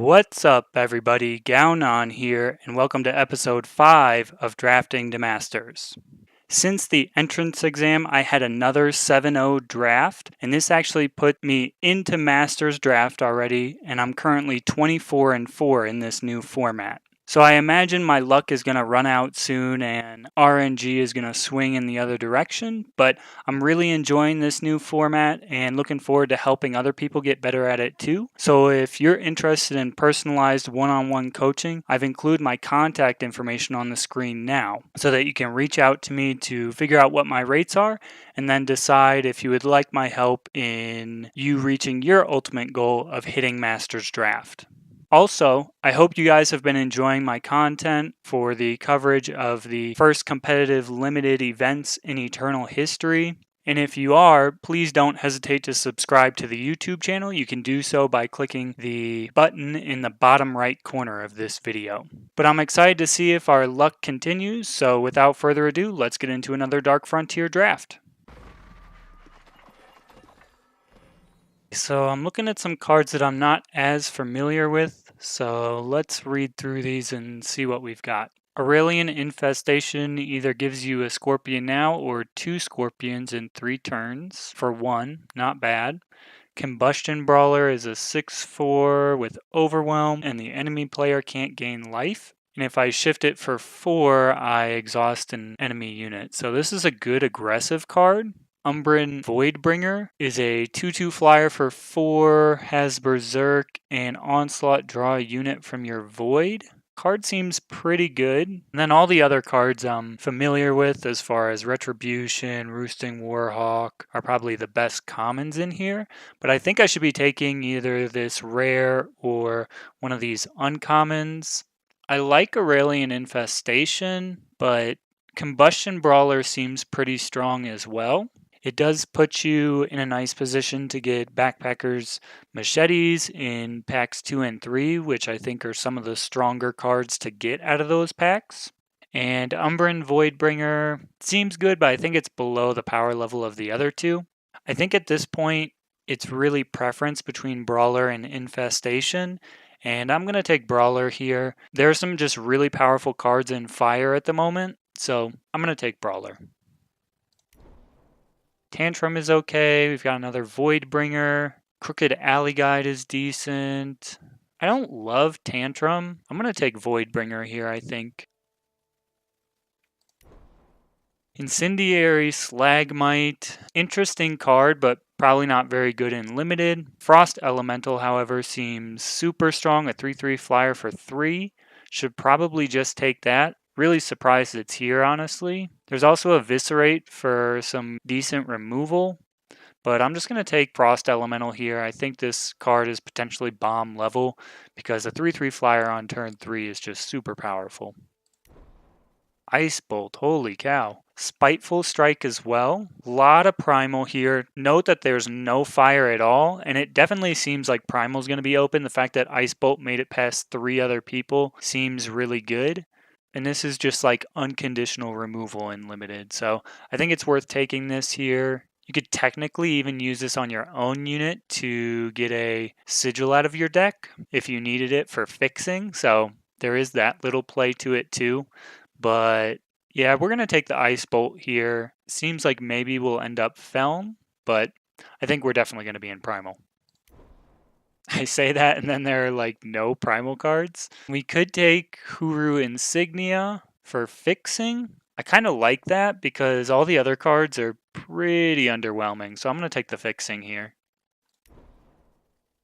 What's up, everybody? Gaonan here, and welcome to episode 5 of Drafting to Masters. Since the entrance exam, I had another 7-0 draft, and this actually put me into Masters draft already, and I'm currently 24-4 in this new format. So I imagine my luck is going to run out soon and RNG is going to swing in the other direction, but I'm really enjoying this new format and looking forward to helping other people get better at it too. So if you're interested in personalized one-on-one coaching, I've included my contact information on the screen now so that you can reach out to me to figure out what my rates are and then decide if you would like my help in you reaching your ultimate goal of hitting Masters Draft. Also, I hope you guys have been enjoying my content for the coverage of the first competitive limited events in Eternal history. And if you are, please don't hesitate to subscribe to the YouTube channel. You can do so by clicking the button in the bottom right corner of this video. But I'm excited to see if our luck continues, so without further ado, let's get into another Dark Frontier draft. So I'm looking at some cards that I'm not as familiar with, so let's read through these and see what we've got. Aurelian Infestation either gives you a Scorpion now or 2 Scorpions in 3 turns for 1, not bad. Combustion Brawler is a 6/4 with Overwhelm, and the enemy player can't gain life. And if I shift it for 4, I exhaust an enemy unit. So this is a good aggressive card. Umbran Voidbringer is a 2/2 flyer for 4, has Berserk, and Onslaught. Draw a unit from your Void. Card seems pretty good. And then all the other cards I'm familiar with, as far as Retribution, Roosting Warhawk, are probably the best commons in here. But I think I should be taking either this rare or one of these uncommons. I like Aurelian Infestation, but Combustion Brawler seems pretty strong as well. It does put you in a nice position to get Backpacker's Machetes in packs 2 and 3, which I think are some of the stronger cards to get out of those packs. And Umbran Voidbringer seems good, but I think it's below the power level of the other two. I think at this point, it's really preference between Brawler and Infestation, and I'm going to take Brawler here. There are some just really powerful cards in Fire at the moment, so I'm going to take Brawler. Tantrum is okay. We've got another Voidbringer. Crooked Alley Guide is decent. I don't love Tantrum. I'm going to take Voidbringer here, I think. Incendiary Slagmite. Interesting card, but probably not very good in limited. Frost Elemental, however, seems super strong. A 3/3 flyer for 3. Should probably just take that. Really surprised it's here, honestly. There's also Eviscerate for some decent removal, but I'm just going to take Frost Elemental here. I think this card is potentially bomb level because a 3/3 flyer on turn 3 is just super powerful. Ice Bolt, holy cow. Spiteful Strike as well. A lot of Primal here. Note that there's no fire at all, and it definitely seems like Primal's going to be open. The fact that Ice Bolt made it past 3 other people seems really good. And this is just like unconditional removal in limited. So I think it's worth taking this here. You could technically even use this on your own unit to get a sigil out of your deck if you needed it for fixing. So there is that little play to it too. But yeah, we're going to take the Ice Bolt here. Seems like maybe we'll end up Felm, but I think we're definitely going to be in Primal. I say that and then there are like no Primal cards. We could take Huru Insignia for fixing. I kind of like that because all the other cards are pretty underwhelming. So I'm going to take the fixing here.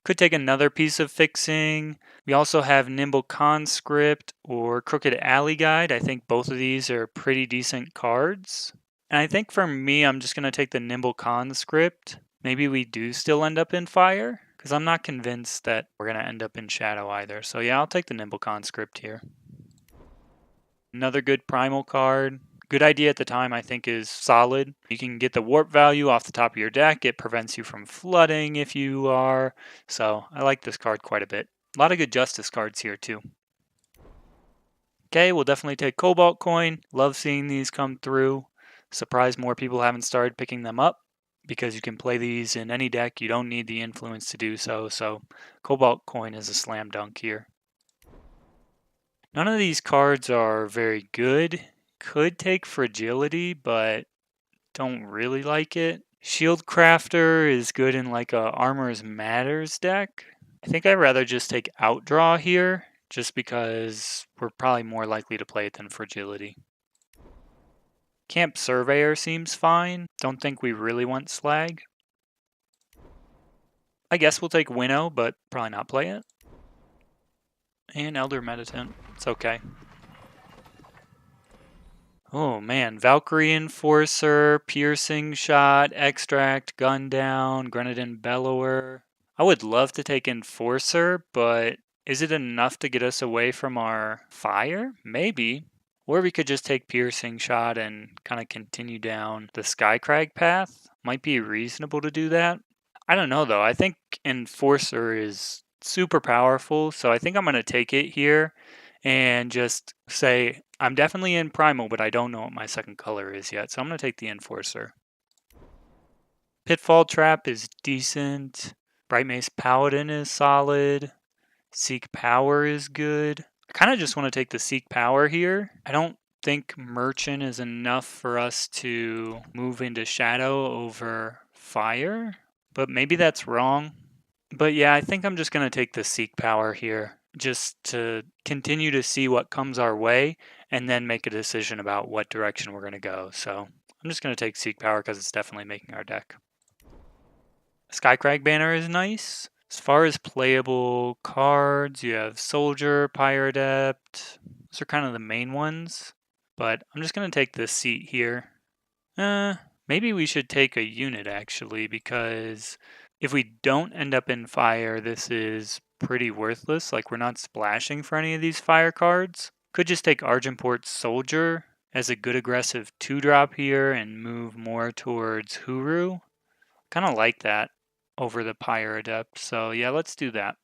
Could take another piece of fixing. We also have Nimble Conscript or Crooked Alley Guide. I think both of these are pretty decent cards. And I think for me, I'm just going to take the Nimble Conscript. Maybe we do still end up in Fire, because I'm not convinced that we're going to end up in Shadow either. So yeah, I'll take the Nimble Conscript here. Another good Primal card. Good idea at the time, I think, is solid. You can get the warp value off the top of your deck. It prevents you from flooding if you are. So I like this card quite a bit. A lot of good Justice cards here too. Okay, we'll definitely take Cobalt Coin. Love seeing these come through. Surprised more people haven't started picking them up. because you can play these in any deck. You don't need the influence to do so, so Cobalt Coin is a slam dunk here. None of these cards are very good. Could take Fragility, but don't really like it. Shield Crafter is good in like a Armors Matters deck. I think I'd rather just take Outdraw here, just because we're probably more likely to play it than Fragility. Camp Surveyor seems fine. Don't think we really want Slag. I guess we'll take Winnow, but probably not play it. And Elder Meditant. It's okay. Oh man, Valkyrie Enforcer, Piercing Shot, Extract, Gun Down, Grenadin Bellower. I would love to take Enforcer, but is it enough to get us away from our fire? Maybe. Or we could just take Piercing Shot and kind of continue down the Skycrag path. Might be reasonable to do that. I don't know though. I think Enforcer is super powerful, so I think I'm going to take it here and just say I'm definitely in Primal, but I don't know what my second color is yet, so I'm going to take the Enforcer. Pitfall Trap is decent. Bright Mace Paladin is solid. Seek Power is good. I kind of just want to take the Seek Power here. I don't think Merchant is enough for us to move into Shadow over Fire, but maybe that's wrong. But yeah, I think I'm just going to take the Seek Power here, just to continue to see what comes our way and then make a decision about what direction we're going to go. So I'm just going to take Seek Power because it's definitely making our deck. Skycrag Banner is nice. As far as playable cards, you have Soldier, Pyrodept. Those are kind of the main ones. But I'm just going to take this seat here. Maybe we should take a unit actually, because if we don't end up in fire, this is pretty worthless. Like, we're not splashing for any of these fire cards. Could just take Argentport's Soldier as a good aggressive 2-drop here and move more towards Huru. Kind of like that over the Pyrodept. So yeah, let's do that.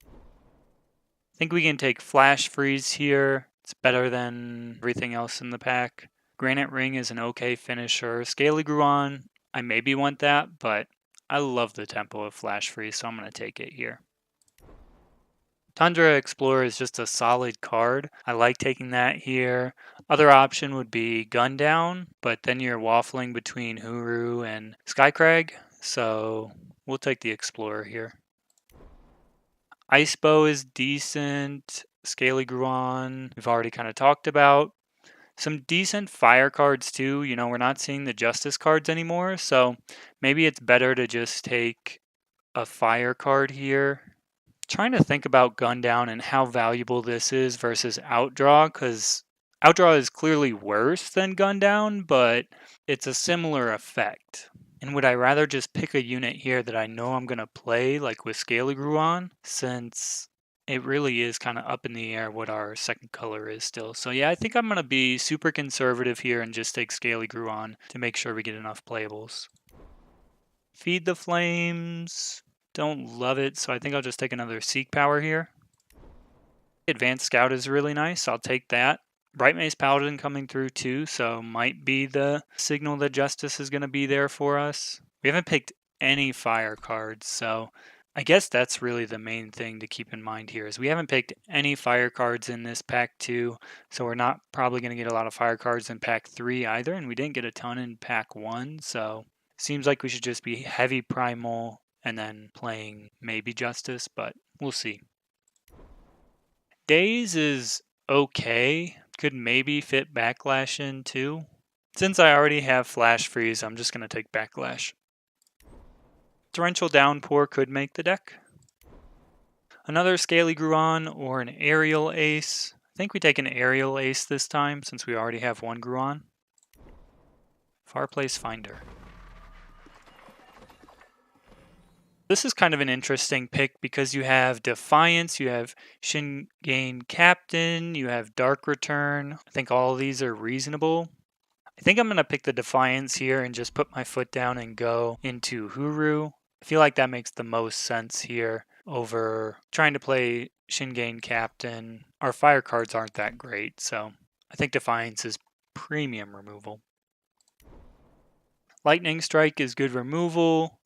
I think we can take Flash Freeze here. It's better than everything else in the pack. Granite Ring is an okay finisher. Scaly Gruon, I maybe want that, but I love the tempo of Flash Freeze, so I'm going to take it here. Tundra Explorer is just a solid card. I like taking that here. Other option would be Gun Down, but then you're waffling between Huru and Skycrag, so we'll take the Explorer here. Ice Bow is decent. Scaly Gruon, we've already kind of talked about. Some decent fire cards too. You know, we're not seeing the Justice cards anymore, so maybe it's better to just take a fire card here. Trying to think about Gun Down and how valuable this is versus Outdraw, because Outdraw is clearly worse than Gun Down, but it's a similar effect. And would I rather just pick a unit here that I know I'm going to play, like with Scaly Gruon, since it really is kind of up in the air what our second color is still. So yeah, I think I'm going to be super conservative here and just take Scaly Gruon to make sure we get enough playables. Feed the Flames. Don't love it, so I think I'll just take another Seek Power here. Advanced Scout is really nice. I'll take that. Bright Mace Paladin coming through too, so might be the signal that Justice is going to be there for us. We haven't picked any fire cards, so I guess that's really the main thing to keep in mind here is we haven't picked any fire cards in this pack 2, so we're not probably going to get a lot of fire cards in pack 3 either, and we didn't get a ton in pack 1, so seems like we should just be heavy primal and then playing maybe Justice, but we'll see. Daze is okay. Could maybe fit Backlash in too. Since I already have Flash Freeze, I'm just going to take Backlash. Torrential Downpour could make the deck. Another Scaly Gruon or an Aerial Ace. I think we take an Aerial Ace this time since we already have one Gruon. Far Place Finder. This is kind of an interesting pick because you have Defiance, you have Shingain Captain, you have Dark Return. I think all of these are reasonable. I think I'm going to pick the Defiance here and just put my foot down and go into Huru. I feel like that makes the most sense here over trying to play Shingain Captain. Our fire cards aren't that great, so I think Defiance is premium removal. Lightning Strike is good removal.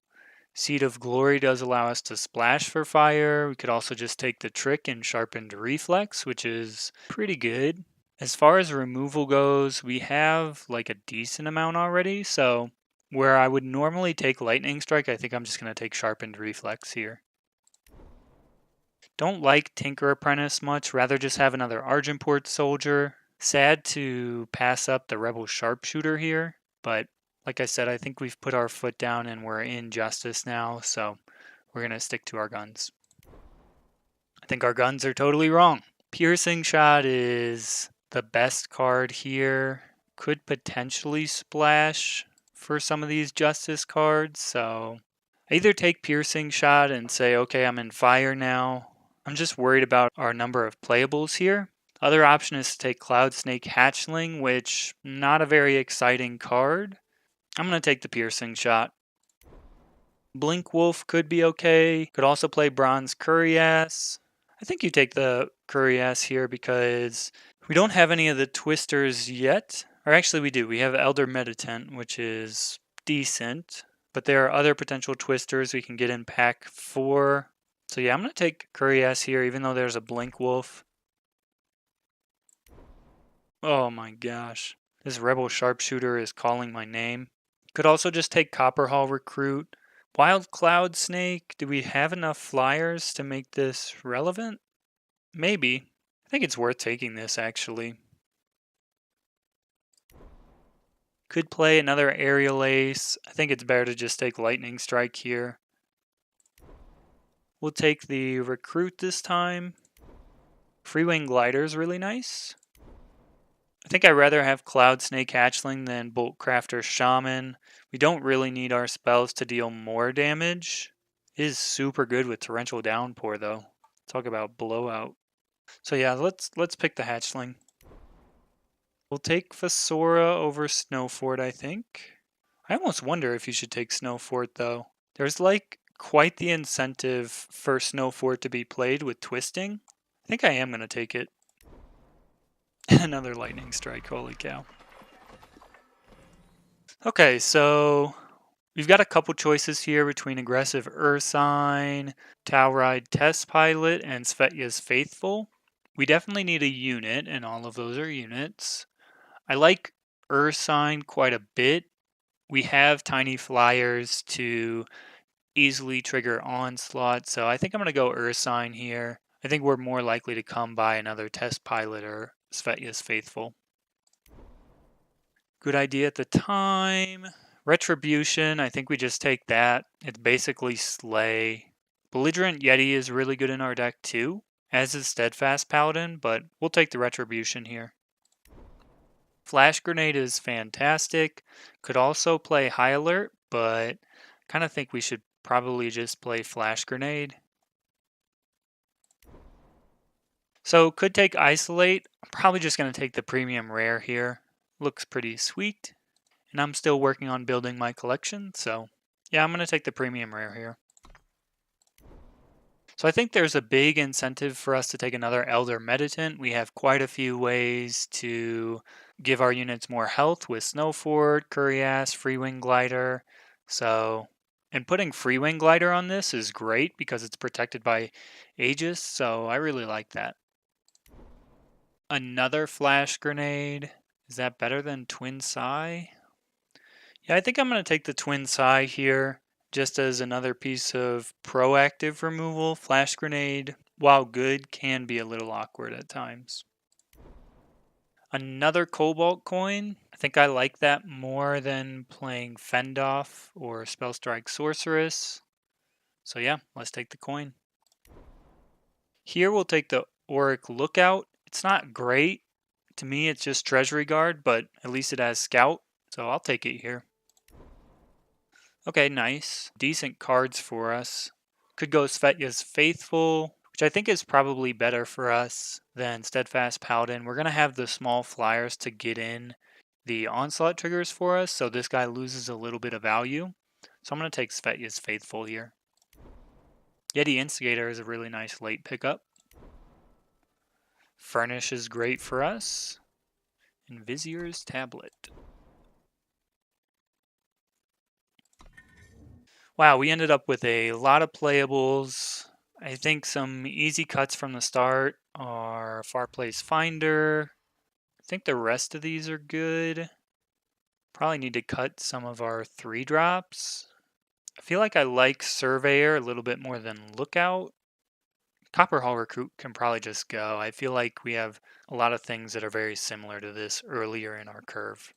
Seed of Glory does allow us to splash for fire. We could also just take the Trick and Sharpened Reflex, which is pretty good. As far as removal goes, we have like a decent amount already, so where I would normally take Lightning Strike, I think I'm just going to take Sharpened Reflex here. Don't like Tinker Apprentice much, rather just have another Argenport Soldier. Sad to pass up the Rebel Sharpshooter here, but like I said, I think we've put our foot down and we're in Justice now, so we're going to stick to our guns. I think our guns are totally wrong. Piercing Shot is the best card here. Could potentially splash for some of these Justice cards, so I either take Piercing Shot and say, okay, I'm in fire now. I'm just worried about our number of playables here. Other option is to take Cloud Snake Hatchling, which not a very exciting card. I'm going to take the Piercing Shot. Blink Wolf could be okay. Could also play Bronze Curiass. I think you take the Curiass here because we don't have any of the Twisters yet. Or actually we do. We have Elder Meditant, which is decent. But there are other potential Twisters we can get in pack 4. So yeah, I'm going to take Curiass here even though there's a Blink Wolf. Oh my gosh. This Rebel Sharpshooter is calling my name. Could also just take Copperhall Recruit. Wild Cloud Snake, do we have enough flyers to make this relevant? Maybe. I think it's worth taking this actually. Could play another Aerial Ace. I think it's better to just take Lightning Strike here. We'll take the Recruit this time. Freewing Glider is really nice. I think I'd rather have Cloud Snake Hatchling than Bolt Crafter Shaman. We don't really need our spells to deal more damage. It is super good with Torrential Downpour though. Talk about blowout. So yeah, let's pick the Hatchling. We'll take Fesora over Snowfort, I think. I almost wonder if you should take Snowfort though. There's like quite the incentive for Snowfort to be played with twisting. I think I am going to take it. Another Lightning Strike, holy cow. Okay, so we've got a couple choices here between Aggressive Ursine, Tauride Test Pilot, and Svetya's Faithful. We definitely need a unit, and all of those are units. I like Ursine quite a bit. We have tiny flyers to easily trigger Onslaught, so I think I'm going to go Ursine here. I think we're more likely to come by another Test Pilot or Svetya's Faithful. Good idea at the time. Retribution, I think we just take that. It's basically Slay. Belligerent Yeti is really good in our deck too, as is Steadfast Paladin, but we'll take the Retribution here. Flash Grenade is fantastic. Could also play High Alert, but kind of think we should probably just play Flash Grenade. So could take Isolate. I'm probably just going to take the premium rare here. Looks pretty sweet. And I'm still working on building my collection, so yeah, I'm going to take the premium rare here. So I think there's a big incentive for us to take another Elder Meditant. We have quite a few ways to give our units more health with Snowfort, Curiass, Freewing Glider. And putting Freewing Glider on this is great because it's protected by Aegis, so I really like that. Another Flash Grenade. Is that better than Twin Psy? Yeah, I think I'm going to take the Twin Psy here just as another piece of proactive removal. Flash Grenade, while good, can be a little awkward at times. Another Cobalt Coin. I think I like that more than playing Fend-Off or Spellstrike Sorceress. So yeah, let's take the coin. Here we'll take the Auric Lookout. It's not great. To me, it's just Treasury Guard, but at least it has Scout, so I'll take it here. Okay, nice. Decent cards for us. Could go Svetya's Faithful, which I think is probably better for us than Steadfast Paladin. We're going to have the small flyers to get in the Onslaught triggers for us, so this guy loses a little bit of value. So I'm going to take Svetya's Faithful here. Yeti Instigator is a really nice late pickup. Furnish is great for us. And Vizier's Tablet. Wow, we ended up with a lot of playables. I think some easy cuts from the start are Far Place Finder. I think the rest of these are good. Probably need to cut some of our 3-drops. I feel like I like Surveyor a little bit more than Lookout. Copper Hall Recruit can probably just go. I feel like we have a lot of things that are very similar to this earlier in our curve.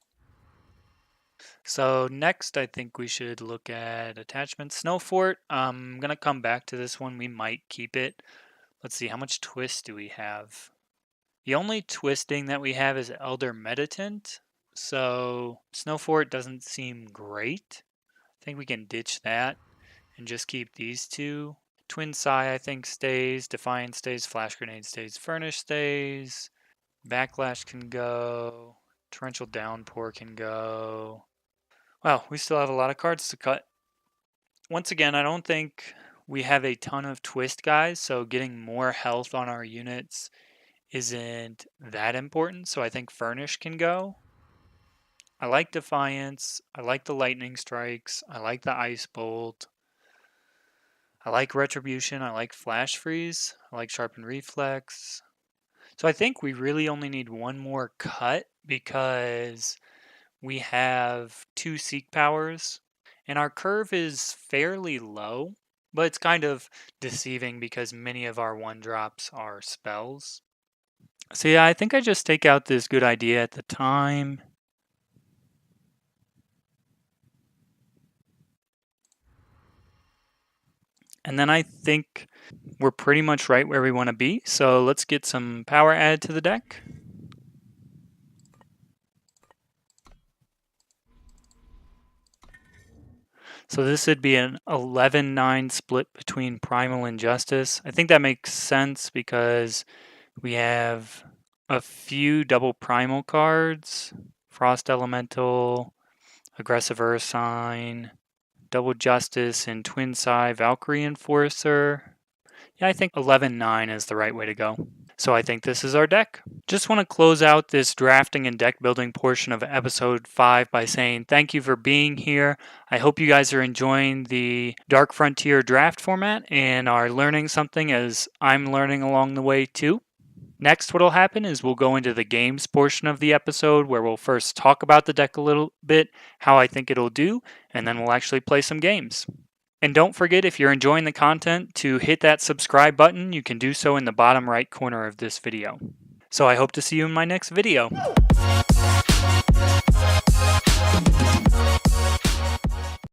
So next, I think we should look at attachment Snow Fort. I'm going to come back to this one. We might keep it. Let's see, how much twist do we have? The only twisting that we have is Elder Meditant. So Snow Fort doesn't seem great. I think we can ditch that and just keep these two. Twin Sai, I think, stays. Defiance stays. Flash Grenade stays. Furnish stays. Backlash can go. Torrential Downpour can go. Wow, we still have a lot of cards to cut. Once again, I don't think we have a ton of twist guys, so getting more health on our units isn't that important. So I think Furnish can go. I like Defiance. I like the Lightning Strikes. I like the Ice Bolt. I like Retribution. I like Flash Freeze. I like Sharpen Reflex. So I think we really only need one more cut because we have 2 Seek powers and our curve is fairly low, but it's kind of deceiving because many of our 1-drops are spells. So yeah, I think I just take out this good idea at the time. And then I think we're pretty much right where we want to be. So let's get some power added to the deck. So this would be an 11-9 split between Primal and Justice. I think that makes sense because we have a few double Primal cards. Frost Elemental, Aggressive Earth Sign, Double Justice, and Twin Sai Valkyrie Enforcer. Yeah, I think 11-9 is the right way to go. So I think this is our deck. Just want to close out this drafting and deck building portion of episode 5 by saying thank you for being here. I hope you guys are enjoying the Dark Frontier draft format and are learning something as I'm learning along the way too. Next, what will happen is we'll go into the games portion of the episode where we'll first talk about the deck a little bit, how I think it'll do, and then we'll actually play some games. And don't forget, if you're enjoying the content, to hit that subscribe button. You can do so in the bottom right corner of this video. So I hope to see you in my next video.